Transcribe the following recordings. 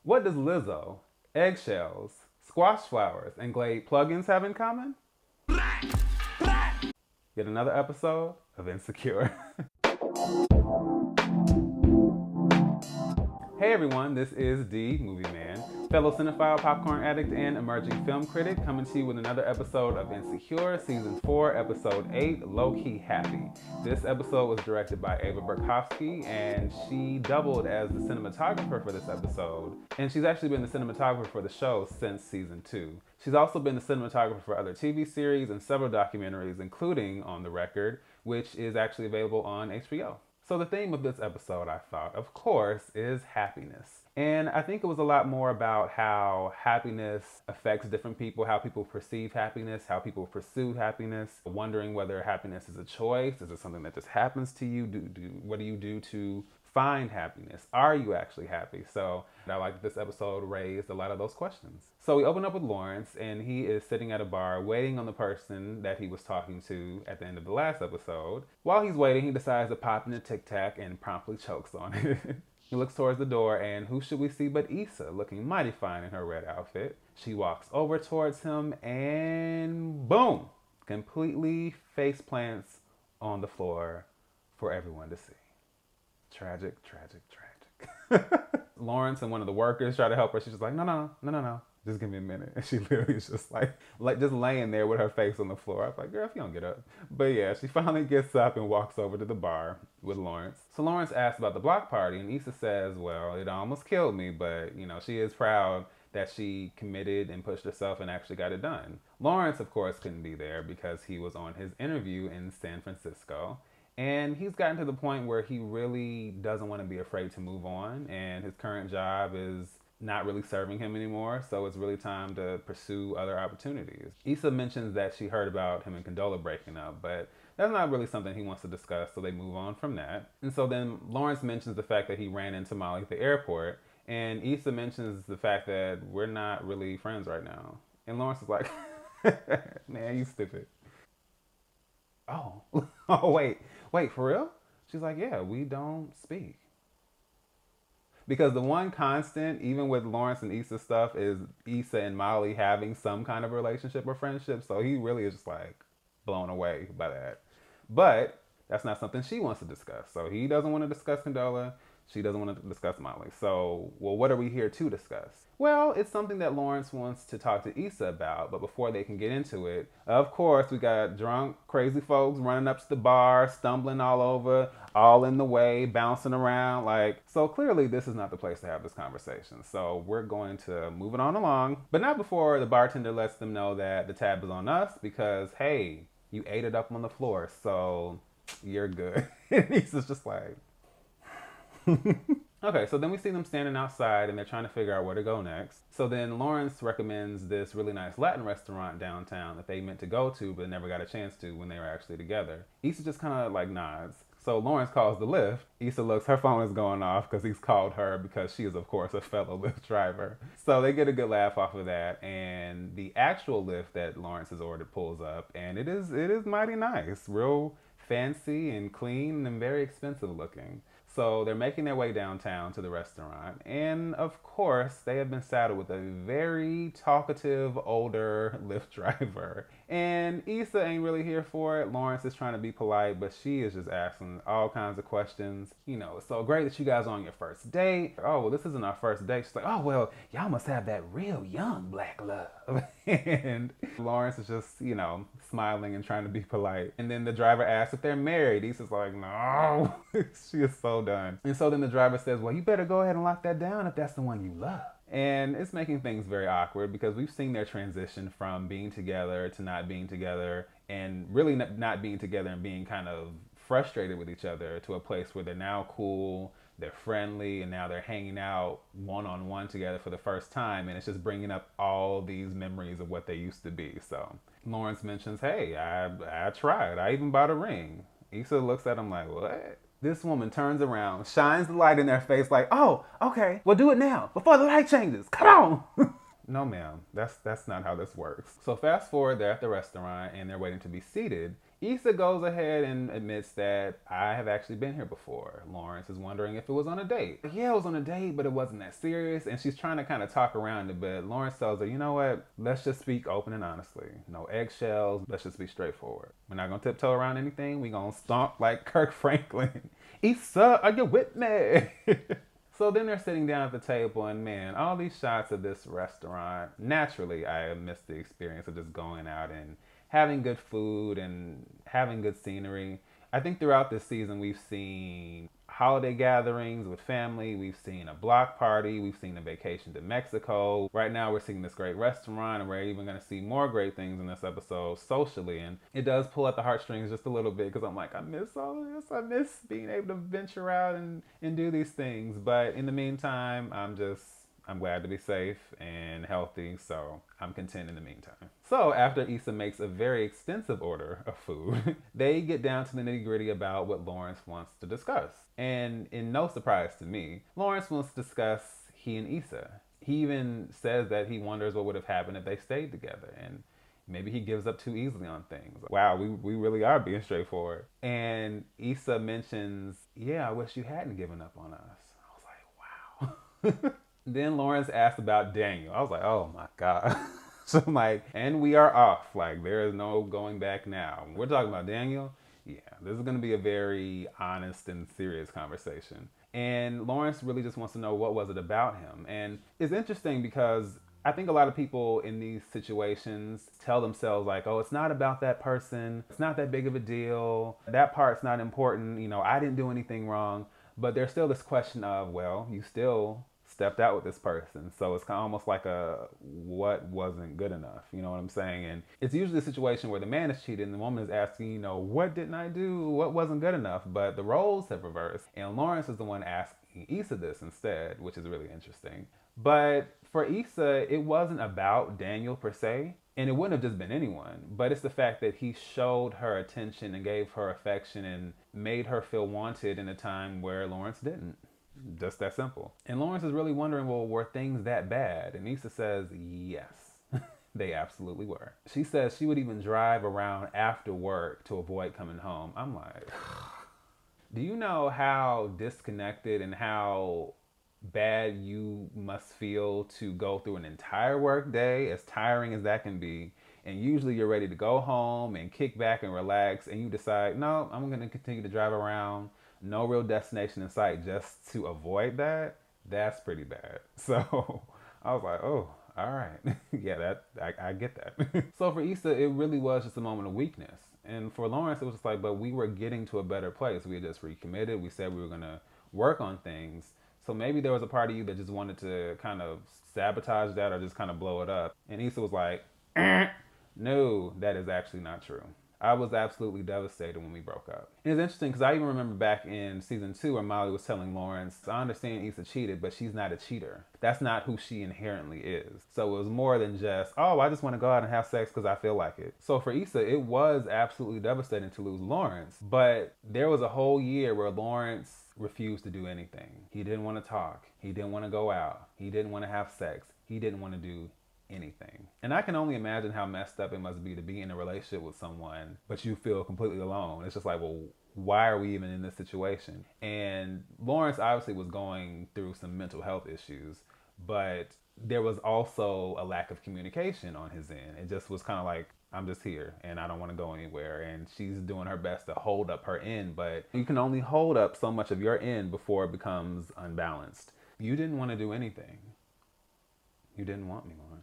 What does Lizzo, eggshells, squash flowers, and Glade plugins have in common? Yet another episode of Insecure. Hey everyone, this is the Movieman, fellow cinephile, popcorn addict, and emerging film critic, coming to you with another episode of Insecure, Season 4, Episode 8, Lowkey Happy. This episode was directed by Ava Berkowski, and she doubled as the cinematographer for this episode, and she's actually been the cinematographer for the show since Season 2. She's also been the cinematographer for other TV series and several documentaries, including On the Record, which is actually available on HBO. So the theme of this episode, I thought, of course, is happiness. And I think it was a lot more about how happiness affects different people, how people perceive happiness, how people pursue happiness, wondering whether happiness is a choice, is it something that just happens to you, what do you do to find happiness? Are you actually happy? So I like this episode raised a lot of those questions. So we open up with Lawrence, and he is sitting at a bar waiting on the person that he was talking to at the end of the last episode. While he's waiting, he decides to pop in a Tic Tac and promptly chokes on it. He looks towards the door, and who should we see but Issa, looking mighty fine in her red outfit. She walks over towards him, and boom! Completely face plants on the floor for everyone to see. Tragic, tragic, tragic. Lawrence and one of the workers try to help her. She's just like, no. Just give me a minute. And she literally is just like just laying there with her face on the floor. I was like, girl, if you don't get up. But yeah, she finally gets up and walks over to the bar with Lawrence. So Lawrence asks about the block party, and Issa says, well, it almost killed me, but she is proud that she committed and pushed herself and actually got it done. Lawrence, of course, couldn't be there because he was on his interview in San Francisco. And he's gotten to the point where he really doesn't want to be afraid to move on, and his current job is not really serving him anymore, so it's really time to pursue other opportunities. Issa mentions that she heard about him and Condola breaking up, but that's not really something he wants to discuss, so they move on from that. And so then Lawrence mentions the fact that he ran into Molly at the airport, and Issa mentions the fact that we're not really friends right now. And Lawrence is like, man, you stupid. Oh, oh, wait, for real? She's like, yeah, we don't speak. Because the one constant, even with Lawrence and Issa stuff, is Issa and Molly having some kind of relationship or friendship. So he really is just like blown away by that. But that's not something she wants to discuss. So he doesn't want to discuss Condola. She doesn't want to discuss Molly. So, well, what are we here to discuss? Well, it's something that Lawrence wants to talk to Issa about, but before they can get into it, of course, we got drunk, crazy folks running up to the bar, stumbling all over, all in the way, bouncing around. So clearly, this is not the place to have this conversation. So we're going to move it on along, but not before the bartender lets them know that the tab is on us because, hey, you ate it up on the floor, so you're good. And Issa's just like, okay, so then we see them standing outside and they're trying to figure out where to go next. So then Lawrence recommends this really nice Latin restaurant downtown that they meant to go to but never got a chance to when they were actually together. Issa just kind of nods. So Lawrence calls the Lyft. Issa looks, her phone is going off because he's called her because she is, of course, a fellow Lyft driver. So they get a good laugh off of that, and the actual Lyft that Lawrence has ordered pulls up, and it is mighty nice, real fancy and clean and very expensive looking. So they're making their way downtown to the restaurant, and of course, they have been saddled with a very talkative older Lyft driver. And Issa ain't really here for it. Lawrence is trying to be polite, but she is just asking all kinds of questions. It's so great that you guys are on your first date. Oh, well, this isn't our first date. She's like, oh, well, y'all must have that real young black love. And Lawrence is just, smiling and trying to be polite. And then the driver asks if they're married. Issa's like, no. She is so done. And so then the driver says, well, you better go ahead and lock that down if that's the one you love. And it's making things very awkward because we've seen their transition from being together to not being together, and really not being together and being kind of frustrated with each other, to a place where they're now cool, they're friendly, and now they're hanging out one-on-one together for the first time, and it's just bringing up all these memories of what they used to be. So Lawrence mentions, hey, I tried. I even bought a ring. Issa looks at him like, what? This woman turns around, shines the light in their face like, oh, okay, well, do it now, before the light changes. Come on. No, ma'am, that's not how this works. So fast forward, they're at the restaurant and they're waiting to be seated. Issa goes ahead and admits that I have actually been here before. Lawrence is wondering if it was on a date. Yeah, it was on a date, but it wasn't that serious. And she's trying to kind of talk around it, but Lawrence tells her, you know what? Let's just speak open and honestly. No eggshells. Let's just be straightforward. We're not going to tiptoe around anything. We're going to stomp like Kirk Franklin. Issa, are you with me? So then they're sitting down at the table, and man, all these shots of this restaurant. Naturally, I missed the experience of just going out and having good food and having good scenery. I think throughout this season, we've seen holiday gatherings with family, we've seen a block party, we've seen a vacation to Mexico. Right now, we're seeing this great restaurant, and we're even going to see more great things in this episode socially. And it does pull at the heartstrings just a little bit because I'm like, I miss all of this. I miss being able to venture out and do these things. But in the meantime, I'm glad to be safe and healthy, so I'm content in the meantime. So after Issa makes a very extensive order of food, they get down to the nitty gritty about what Lawrence wants to discuss. And in no surprise to me, Lawrence wants to discuss he and Issa. He even says that he wonders what would have happened if they stayed together, and maybe he gives up too easily on things. Wow, we really are being straightforward. And Issa mentions, yeah, I wish you hadn't given up on us. I was like, wow. Then Lawrence asked about Daniel. I was like, oh my God. So I'm like, and we are off. Like, there is no going back now. We're talking about Daniel. Yeah, this is going to be a very honest and serious conversation. And Lawrence really just wants to know what was it about him. And it's interesting because I think a lot of people in these situations tell themselves like, oh, it's not about that person. It's not that big of a deal. That part's not important. You know, I didn't do anything wrong. But there's still this question of, well, you still stepped out with this person. So it's kind of almost like a what wasn't good enough. You know what I'm saying? And it's usually a situation where the man is cheating and the woman is asking, you know, what didn't I do? What wasn't good enough? But the roles have reversed. And Lawrence is the one asking Issa this instead, which is really interesting. But for Issa, it wasn't about Daniel per se. And it wouldn't have just been anyone, but it's the fact that he showed her attention and gave her affection and made her feel wanted in a time where Lawrence didn't. Just that simple. And Lawrence is really wondering, well, were things that bad? And Issa says, yes, they absolutely were. She says she would even drive around after work to avoid coming home. I'm like, do you know how disconnected and how bad you must feel to go through an entire work day, as tiring as that can be, and usually you're ready to go home and kick back and relax, and you decide, no, I'm going to continue to drive around, no real destination in sight, just to avoid that? That's pretty bad. So I was like, oh, all right. Yeah, I get that. So for Issa, it really was just a moment of weakness. And for Lawrence, it was just like, but we were getting to a better place. We had just recommitted. We said we were going to work on things. So maybe there was a part of you that just wanted to kind of sabotage that or just kind of blow it up. And Issa was like, no, that is actually not true. I was absolutely devastated when we broke up. And it's interesting because I even remember back in season 2 where Molly was telling Lawrence, I understand Issa cheated, but she's not a cheater. That's not who she inherently is. So it was more than just, oh, I just want to go out and have sex because I feel like it. So for Issa, it was absolutely devastating to lose Lawrence. But there was a whole year where Lawrence refused to do anything. He didn't want to talk. He didn't want to go out. He didn't want to have sex. He didn't want to do anything. And I can only imagine how messed up it must be to be in a relationship with someone, but you feel completely alone. It's just like, well, why are we even in this situation? And Lawrence obviously was going through some mental health issues, but there was also a lack of communication on his end. It just was kind of like, I'm just here and I don't want to go anywhere. And she's doing her best to hold up her end, but you can only hold up so much of your end before it becomes unbalanced. You didn't want to do anything. You didn't want me, Lawrence.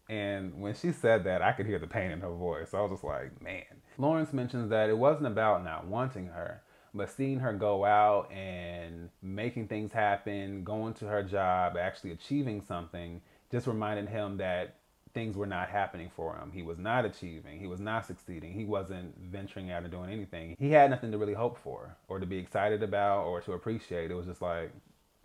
And when she said that, I could hear the pain in her voice. I was just like, man. Lawrence mentions that it wasn't about not wanting her, but seeing her go out and making things happen, going to her job, actually achieving something, just reminded him that things were not happening for him. He was not achieving. He was not succeeding. He wasn't venturing out and doing anything. He had nothing to really hope for or to be excited about or to appreciate. It was just like,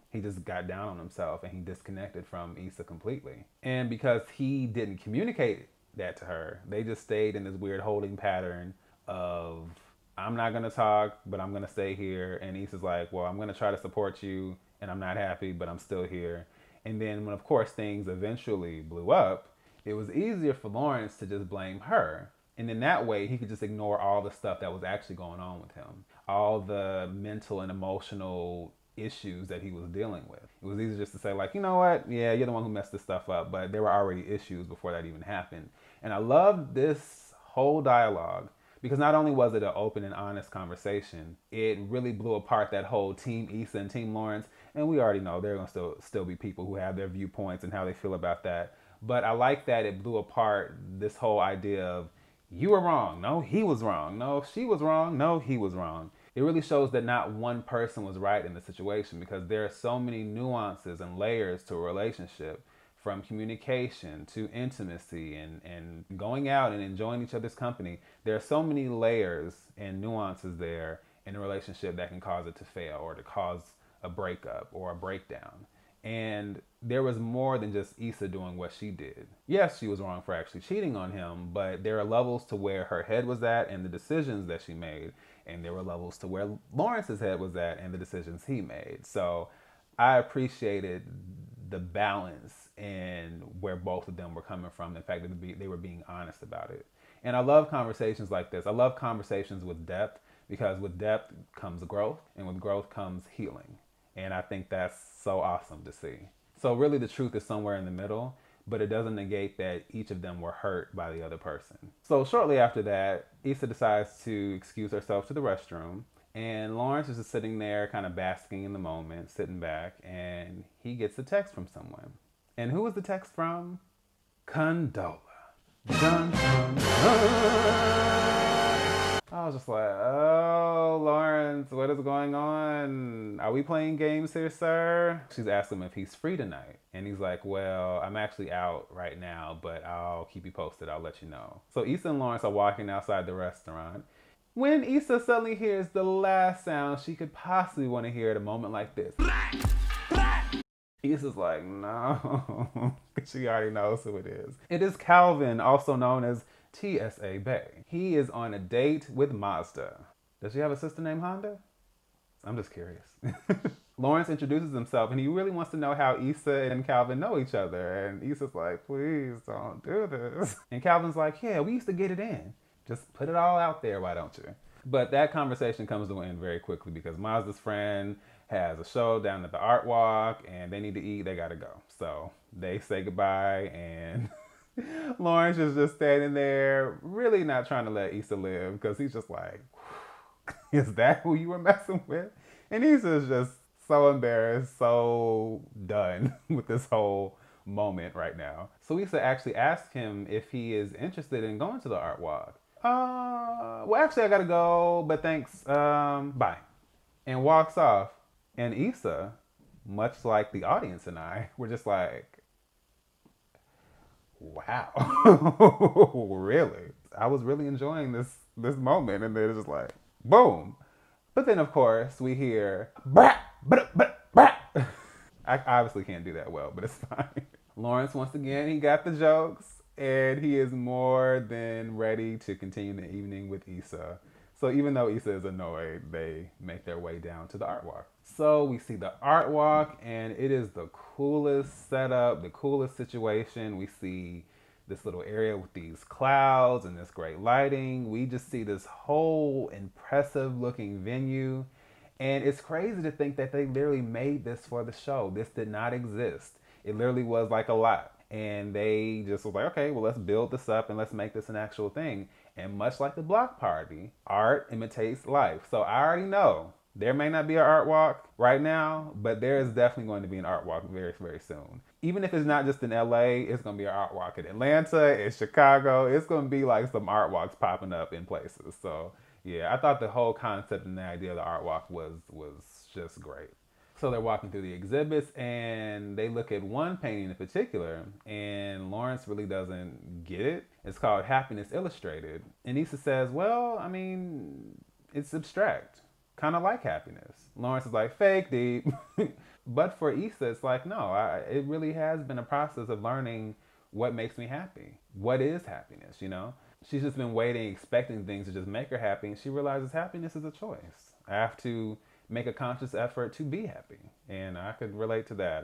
he just got down on himself and he disconnected from Issa completely. And because he didn't communicate that to her, they just stayed in this weird holding pattern of, I'm not going to talk, but I'm going to stay here. And Issa's like, well, I'm going to try to support you and I'm not happy, but I'm still here. And then when, of course, things eventually blew up, it was easier for Lawrence to just blame her And in that way, he could just ignore all the stuff that was actually going on with him, all the mental and emotional issues that he was dealing with. It was easy just to say, like, you know what? Yeah, you're the one who messed this stuff up, but there were already issues before that even happened. And I love this whole dialogue because not only was it an open and honest conversation, it really blew apart that whole Team Issa and Team Lawrence. And we already know there are going to still be people who have their viewpoints and how they feel about that. But I like that it blew apart this whole idea of you were wrong. No, he was wrong. No, she was wrong. No, he was wrong. It really shows that not one person was right in the situation because there are so many nuances and layers to a relationship, from communication to intimacy and going out and enjoying each other's company. There are so many layers and nuances there in a relationship that can cause it to fail or to cause a breakup or a breakdown. And there was more than just Issa doing what she did. Yes, she was wrong for actually cheating on him, but there are levels to where her head was at and the decisions that she made. And there were levels to where Lawrence's head was at and the decisions he made. So I appreciated the balance and where both of them were coming from. The fact that they were being honest about it. And I love conversations like this. I love conversations with depth because with depth comes growth and with growth comes healing. And I think that's so awesome to see. So really the truth is somewhere in the middle, but it doesn't negate that each of them were hurt by the other person. So shortly after that, Issa decides to excuse herself to the restroom. And Lawrence is just sitting there kind of basking in the moment, sitting back, and he gets a text from someone. And who was the text from? Condola. Dun, dun, dun. I was just like, oh, Lawrence, what is going on? Are we playing games here, sir? She's asking him if he's free tonight. And he's like, well, I'm actually out right now, but I'll keep you posted. I'll let you know. So Issa and Lawrence are walking outside the restaurant when Issa suddenly hears the last sound she could possibly want to hear at a moment like this. Issa's like, no, because she already knows who it is. It is Calvin, also known as TSA Bay. He is on a date with Mazda. Does she have a sister named Honda? I'm just curious. Lawrence introduces himself and he really wants to know how Issa and Calvin know each other. And Issa's like, please don't do this. And Calvin's like, yeah, we used to get it in. Just put it all out there, why don't you? But that conversation comes to an end very quickly because Mazda's friend has a show down at the art walk and they need to eat, they gotta go. So they say goodbye and Lawrence is just standing there, really not trying to let Issa live because he's just like, is that who you were messing with? And Issa's just so embarrassed, so done with this whole moment right now. So Issa actually asked him if he is interested in going to the art walk. Well, actually, I gotta go, but thanks. Bye. And walks off. And Issa, much like the audience and I, were just like, wow, really? I was really enjoying this moment, and then it's just like, boom. But then, of course, we hear, bah, bah, bah, bah. I obviously can't do that well, but it's fine. Lawrence, once again, he got the jokes, and he is more than ready to continue the evening with Issa. So even though Issa is annoyed, they make their way down to the art walk. So we see the art walk, and it is the coolest setup, the coolest situation. We see this little area with these clouds and this great lighting. We just see this whole impressive looking venue. And it's crazy to think that they literally made this for the show. This did not exist. It literally was like a lot. And they just was like, okay, well, let's build this up and let's make this an actual thing. And much like the block party, art imitates life. So I already know there may not be an art walk right now, but there is definitely going to be an art walk very, very soon. Even if it's not just in LA, it's going to be an art walk in Atlanta, in Chicago. It's going to be like some art walks popping up in places. So yeah, I thought the whole concept and the idea of the art walk was just great. So they're walking through the exhibits and they look at one painting in particular, and Lawrence really doesn't get it. It's called Happiness Illustrated. And Issa says, well, I mean, it's abstract, kind of like happiness. Lawrence is like, fake deep. But for Issa, it's like, no, it really has been a process of learning what makes me happy. What is happiness, you know? She's just been waiting, expecting things to just make her happy, and she realizes happiness is a choice. I have to make a conscious effort to be happy. And I could relate to that.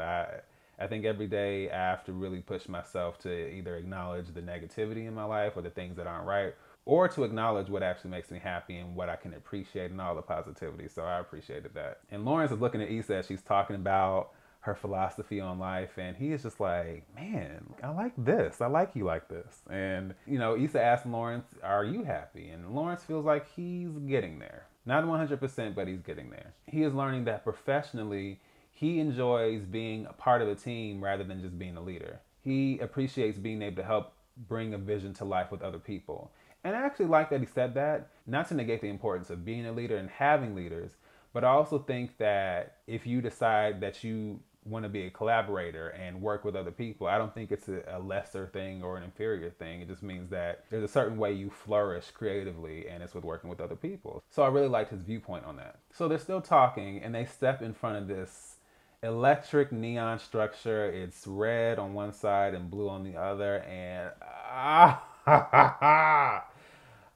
I think every day I have to really push myself to either acknowledge the negativity in my life or the things that aren't right, or to acknowledge what actually makes me happy and what I can appreciate and all the positivity. So I appreciated that. And Lawrence is looking at Issa as she's talking about her philosophy on life, and he is just like, man, I like this. I like you like this. And, you know, Issa asked Lawrence, are you happy? And Lawrence feels like he's getting there. Not 100%, but he's getting there. He is learning that professionally, he enjoys being a part of a team rather than just being a leader. He appreciates being able to help bring a vision to life with other people. And I actually like that he said that, not to negate the importance of being a leader and having leaders, but I also think that if you decide that you want to be a collaborator and work with other people, I don't think it's a lesser thing or an inferior thing. It just means that there's a certain way you flourish creatively, and it's with working with other people. So I really liked his viewpoint on that. So they're still talking, and they step in front of this electric neon structure. It's red on one side and blue on the other, and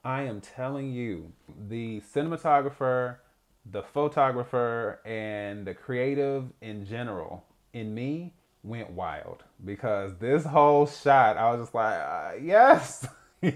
I am telling you, the cinematographer, the photographer, and the creative in general, in me, went wild. Because this whole shot, I was just like, yes,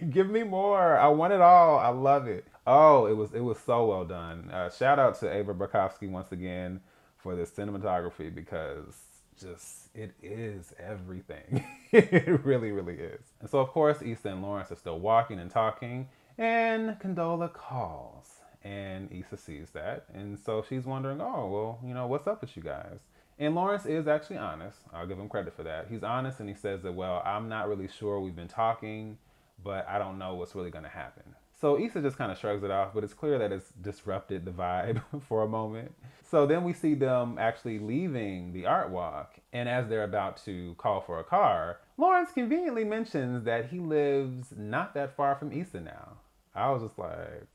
give me more. I want it all. I love it. Oh, it was so well done. Shout out to Ava Burkowski once again for this cinematography, because just it is everything. It really, really is. And so of course Issa and Lawrence are still walking and talking, and Condola calls, and Issa sees that, and so she's wondering, oh, well, you know, what's up with you guys? And Lawrence is actually honest. I'll give him credit for that. He's honest, and he says that, well, I'm not really sure. We've been talking, but I don't know what's really going to happen. So Issa just kind of shrugs it off, but it's clear that it's disrupted the vibe for a moment. So then we see them actually leaving the art walk, and as they're about to call for a car, Lawrence conveniently mentions that he lives not that far from Issa now. I was just like,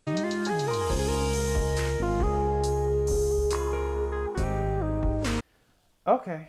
okay.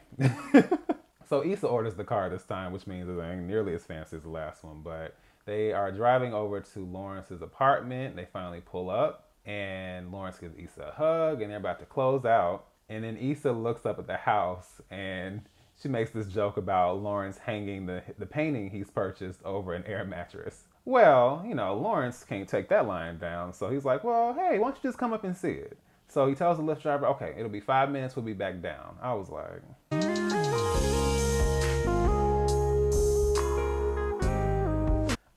So Issa orders the car this time, which means it ain't nearly as fancy as the last one, but they are driving over to Lawrence's apartment. They finally pull up, and Lawrence gives Issa a hug, and they're about to close out. And then Issa looks up at the house, and she makes this joke about Lawrence hanging the painting he's purchased over an air mattress. Well, you know, Lawrence can't take that line down, so he's like, well, hey, why don't you just come up and see it? So he tells the Lyft driver, okay, it'll be 5 minutes, we'll be back down. I was like,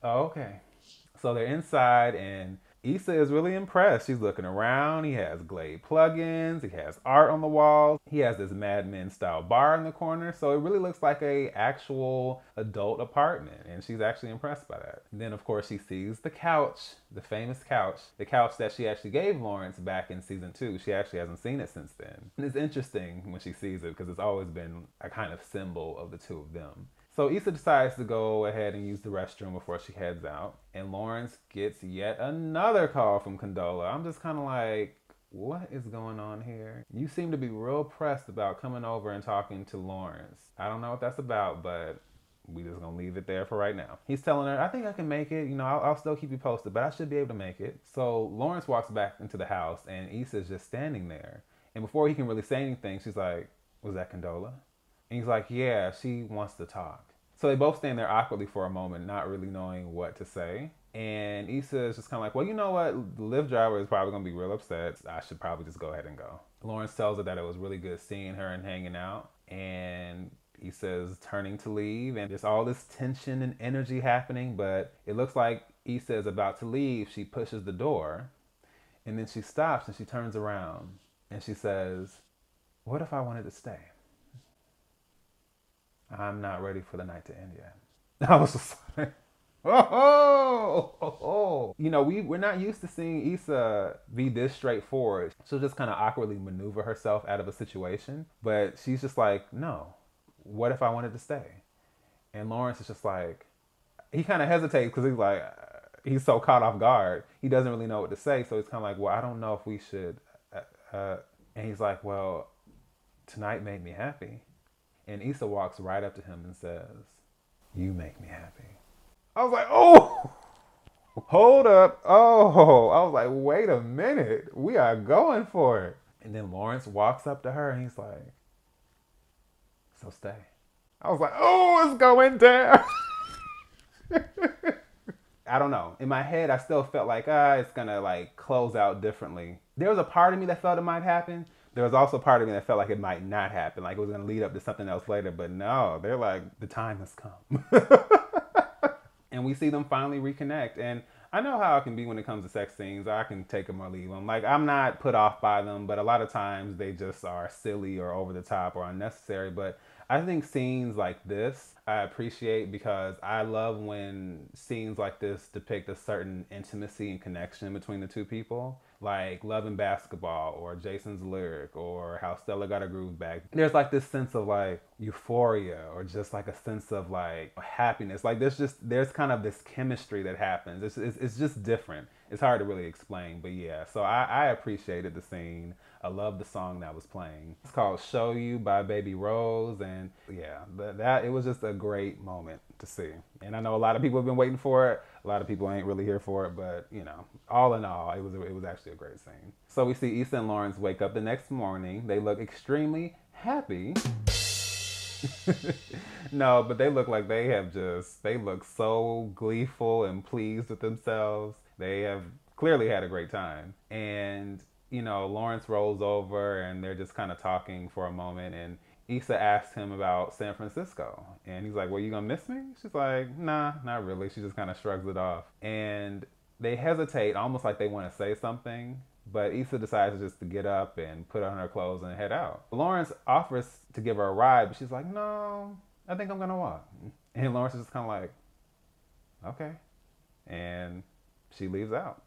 oh, okay. So they're inside, and Issa is really impressed. She's looking around. He has Glade plugins. He has art on the walls. He has this Mad Men style bar in the corner. So it really looks like a actual adult apartment, and she's actually impressed by that. And then of course she sees the couch, the famous couch, the couch that she actually gave Lawrence back in season 2. She actually hasn't seen it since then. And it's interesting when she sees it because it's always been a kind of symbol of the two of them. So Issa decides to go ahead and use the restroom before she heads out. And Lawrence gets yet another call from Condola. I'm just kind of like, what is going on here? You seem to be real pressed about coming over and talking to Lawrence. I don't know what that's about, but we just gonna leave it there for right now. He's telling her, I think I can make it. You know, I'll still keep you posted, but I should be able to make it. So Lawrence walks back into the house, and Issa's just standing there. And before he can really say anything, she's like, was that Condola? And he's like, yeah, she wants to talk. So they both stand there awkwardly for a moment, not really knowing what to say. And Issa is just kind of like, well, you know what? The Lyft driver is probably going to be real upset. I should probably just go ahead and go. Lawrence tells her that it was really good seeing her and hanging out. And Issa is turning to leave. And there's all this tension and energy happening. But it looks like Issa is about to leave. She pushes the door. And then she stops and she turns around. And she says, what if I wanted to stay? I'm not ready for the night to end yet. I was just like, oh. You know, we're not used to seeing Issa be this straightforward. She'll just kind of awkwardly maneuver herself out of a situation. But she's just like, no, what if I wanted to stay? And Lawrence is just like, he kind of hesitates because he's like, he's so caught off guard. He doesn't really know what to say. So he's kind of like, well, I don't know if we should. And he's like, well, tonight made me happy. And Issa walks right up to him and says, you make me happy. I was like, oh, hold up. Oh, I was like, wait a minute. We are going for it. And then Lawrence walks up to her and he's like, so stay. I was like, oh, it's going down. I don't know. In my head, I still felt like, it's gonna like close out differently. There was a part of me that felt it might happen. There was also a part of me that felt like it might not happen, like it was gonna lead up to something else later. But no, they're like, the time has come. And we see them finally reconnect. And I know how it can be when it comes to sex scenes. I can take them or leave them. Like, I'm not put off by them, but a lot of times they just are silly or over the top or unnecessary. But I think scenes like this I appreciate because I love when scenes like this depict a certain intimacy and connection between the two people. Like Love and Basketball or Jason's Lyric or How Stella Got Her Groove Back. There's like this sense of like euphoria or just like a sense of like happiness. Like there's kind of this chemistry that happens. It's just different. It's hard to really explain, but yeah. So I appreciated the scene. I love the song that was playing. It's called Show You by Baby Rose. And yeah, that it was just a great moment to see. And I know a lot of people have been waiting for it. A lot of people ain't really here for it, but you know, all in all, it was actually a great scene. So we see Issa and Lawrence wake up the next morning. They look extremely happy. No, but they look like they look so gleeful and pleased with themselves. They have clearly had a great time. And you know, Lawrence rolls over and they're just kind of talking for a moment. And Issa asks him about San Francisco. And he's like, well, you gonna miss me? She's like, nah, not really. She just kind of shrugs it off. And they hesitate, almost like they want to say something. But Issa decides just to get up and put on her clothes and head out. Lawrence offers to give her a ride, but she's like, no, I think I'm gonna walk. And Lawrence is just kind of like, okay. And she leaves out.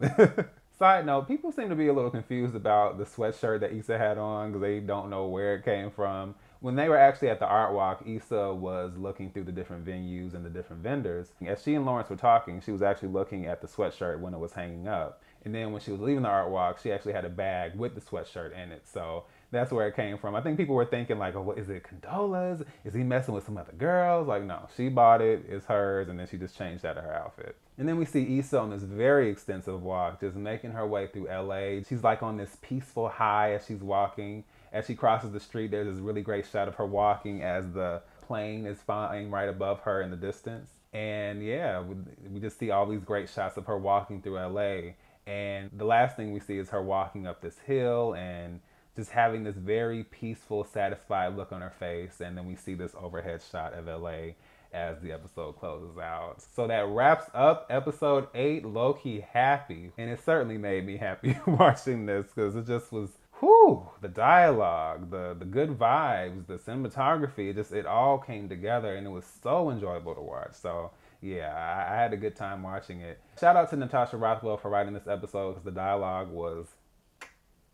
Side note, people seem to be a little confused about the sweatshirt that Issa had on because they don't know where it came from. When they were actually at the art walk, Issa was looking through the different venues and the different vendors. As she and Lawrence were talking, she was actually looking at the sweatshirt when it was hanging up. And then when she was leaving the art walk, she actually had a bag with the sweatshirt in it. So that's where it came from. I think people were thinking like, oh, what, is it Condola's? Is he messing with some other girls? Like, no, she bought it, it's hers, and then she just changed out of her outfit. And then we see Issa on this very extensive walk, just making her way through LA. She's like on this peaceful high as she's walking. As she crosses the street, there's this really great shot of her walking as the plane is flying right above her in the distance. And yeah, we just see all these great shots of her walking through LA. And the last thing we see is her walking up this hill and just having this very peaceful, satisfied look on her face. And then we see this overhead shot of LA as the episode closes out. So that wraps up episode 8, Lowkey Happy. And it certainly made me happy watching this because it just was, whew, the dialogue, the good vibes, the cinematography, it all came together and it was so enjoyable to watch. So yeah, I had a good time watching it. Shout out to Natasha Rothwell for writing this episode because the dialogue was,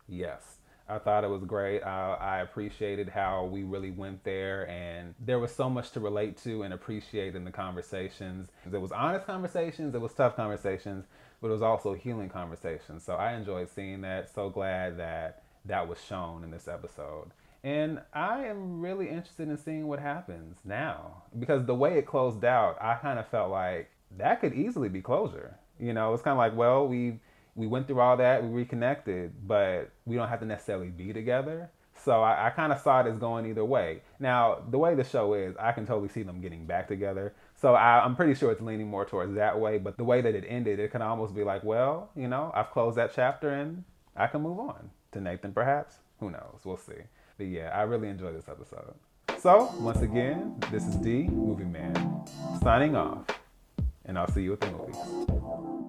yes. I thought it was great. I appreciated how we really went there and there was so much to relate to and appreciate in the conversations. There was honest conversations, there was tough conversations, but it was also healing conversations. So I enjoyed seeing that. So glad that that was shown in this episode. And I am really interested in seeing what happens now because the way it closed out, I kind of felt like that could easily be closure. You know, it's kind of like, well, we went through all that, we reconnected, but we don't have to necessarily be together. So I kind of saw it as going either way. Now, the way the show is, I can totally see them getting back together. So I'm pretty sure it's leaning more towards that way. But the way that it ended, it can almost be like, well, you know, I've closed that chapter and I can move on to Nathan, perhaps. Who knows? We'll see. But yeah, I really enjoyed this episode. So, once again, this is D, Movieman, signing off. And I'll see you at the movies.